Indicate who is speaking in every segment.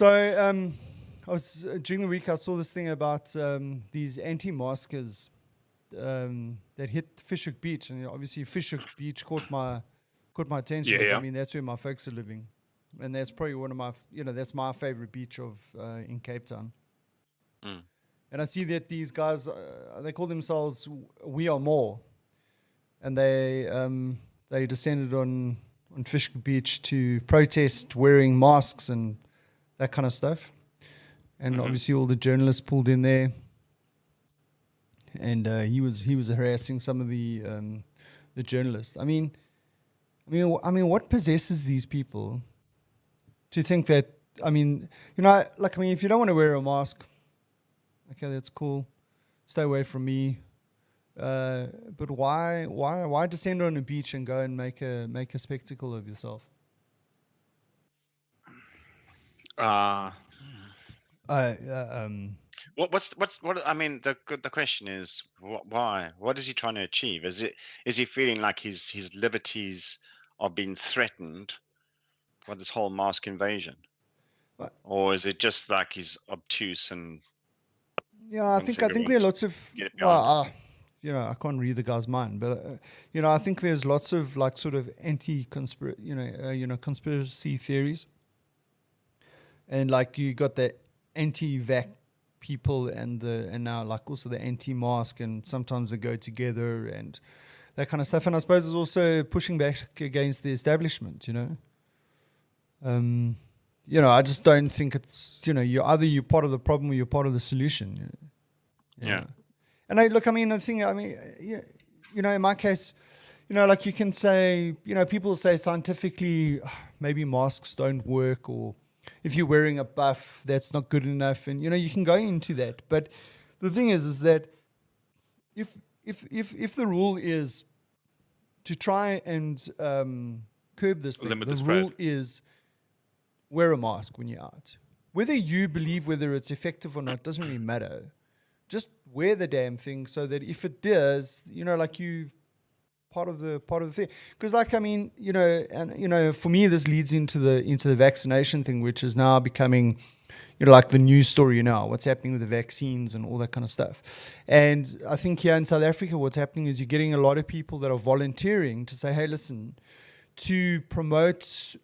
Speaker 1: So I was during the week I saw this thing about these anti-maskers that hit Fishhook Beach, and obviously Fishhook Beach caught my attention.
Speaker 2: Yeah,
Speaker 1: Because, I
Speaker 2: yeah.
Speaker 1: mean, that's where my folks are living, and that's probably one of my that's my favorite beach of in Cape Town.
Speaker 3: Mm.
Speaker 1: And I see that these guys they call themselves We Are More, and they descended on Fishhook Beach to protest wearing masks and that kind of stuff. And obviously all the journalists pulled in there, and he was harassing some of the journalists. I mean, what possesses these people to think that? I mean, if you don't want to wear a mask, okay, that's cool. Stay away from me. But why descend on a beach and go and make a spectacle of yourself?
Speaker 3: What? I mean, the question is why? What is he trying to achieve? Is he feeling like his liberties are being threatened by this whole mask invasion,
Speaker 1: What?
Speaker 3: or is it just like he's obtuse and
Speaker 1: Yeah, I
Speaker 3: wants
Speaker 1: think there are
Speaker 3: everyone
Speaker 1: lots
Speaker 3: to
Speaker 1: of
Speaker 3: get behind him?
Speaker 1: I can't read the guy's mind, but I think there's lots of like sort of conspiracy theories, and like you got the anti-vax people and now like also the anti-mask, and sometimes they go together and that kind of stuff. And I suppose it's also pushing back against the establishment. I just don't think it's you're part of the problem or you're part of the solution.
Speaker 3: Yeah.
Speaker 1: And in my case, like you can say, people say scientifically, maybe masks don't work, or if you're wearing a buff, that's not good enough. And, you can go into that. But the thing is that if the rule is to try and curb this thing,
Speaker 2: Limit
Speaker 1: the
Speaker 2: the spread.
Speaker 1: rule is wear a mask when you're out. Whether you believe whether it's effective or not doesn't really matter. Just wear the damn thing so that if it does, like you part of the thing. Because for me, this leads into the vaccination thing, which is now becoming, like the news story now. What's happening with the vaccines and all that kind of stuff. And I think here in South Africa, what's happening is you're getting a lot of people that are volunteering to say, hey, listen, to promote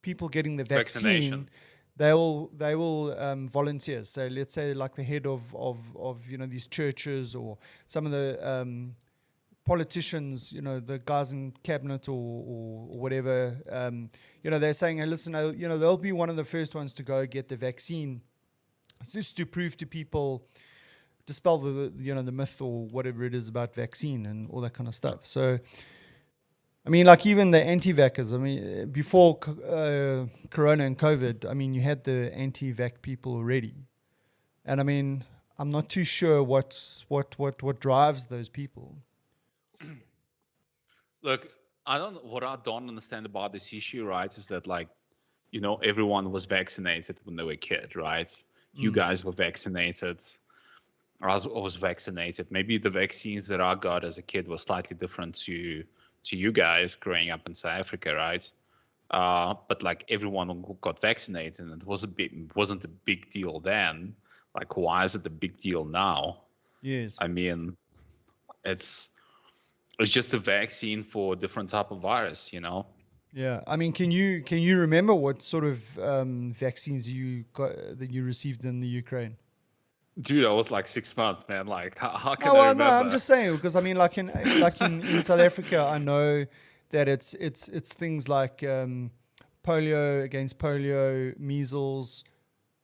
Speaker 1: people getting the vaccine.
Speaker 2: Vaccination.
Speaker 1: They will volunteer. So let's say like the head of these churches, or some of the politicians, the guys in cabinet or whatever, they're saying, hey, listen, they'll be one of the first ones to go get the vaccine, just to prove to people, dispel the myth or whatever it is about vaccine and all that kind of stuff. So I mean, like even the anti-vaxxers, before Corona and COVID, you had the anti-vax people already. And I'm not too sure what drives those people.
Speaker 2: Look, what I don't understand about this issue, right, is that everyone was vaccinated when they were a kid, right? You guys were vaccinated. I was vaccinated. Maybe the vaccines that I got as a kid were slightly different to you guys growing up in South Africa, right? But like everyone who got vaccinated, and it wasn't a big deal then. Like, why is it a big deal now?
Speaker 1: Yes.
Speaker 2: It's just a vaccine for a different type of virus,
Speaker 1: Yeah. Can you remember what sort of vaccines you got that you received in the Ukraine?
Speaker 2: Dude, I was like 6 months, man. Like, how can I
Speaker 1: No,
Speaker 2: remember?
Speaker 1: I'm just saying, because like in South Africa, I know that it's things like polio, against polio, measles,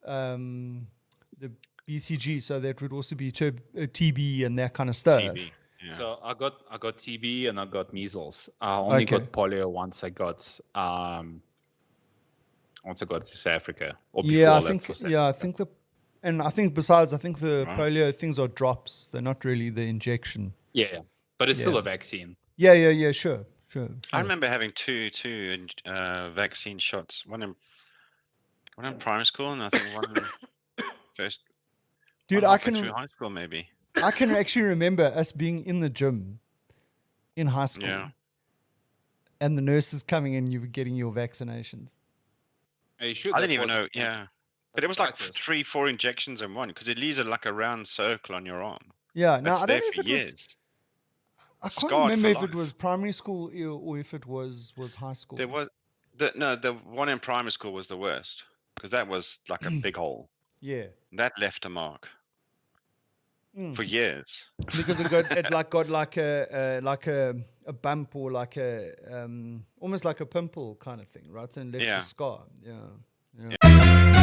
Speaker 1: the BCG, so that would also be TB and that kind of stuff.
Speaker 3: TB. Yeah.
Speaker 2: So I got TB and I got measles. I only got polio once I got to South Africa. Or before I left for South Africa.
Speaker 1: I think the polio things are drops. They're not really the injection.
Speaker 2: Yeah, but it's still a vaccine.
Speaker 1: Yeah, sure.
Speaker 3: I remember having two vaccine shots. One in primary school, and I think one in first.
Speaker 1: Dude,
Speaker 3: through high school maybe.
Speaker 1: I can actually remember us being in the gym in high school, and the nurses coming in. You were getting your vaccinations.
Speaker 2: Are you sure
Speaker 3: I
Speaker 2: that
Speaker 3: didn't even
Speaker 2: wasn't
Speaker 3: know. Yeah, but it was like
Speaker 2: appendicitis?
Speaker 3: 3-4 injections in one because it leaves like a round circle on your arm.
Speaker 1: Yeah. Now
Speaker 3: That's
Speaker 1: I don't
Speaker 3: there
Speaker 1: know
Speaker 3: for
Speaker 1: if it was.
Speaker 3: years,
Speaker 1: I can't
Speaker 3: scarred
Speaker 1: remember
Speaker 3: for
Speaker 1: if it
Speaker 3: life.
Speaker 1: was primary school or if it was high school.
Speaker 3: There was the one in primary school was the worst because that was like a big hole
Speaker 1: Yeah.
Speaker 3: that left a mark for years.
Speaker 1: Because it got like a bump or like a almost like a pimple kind of thing, right? And left a
Speaker 3: Yeah.
Speaker 1: scar. Yeah.
Speaker 3: Yeah.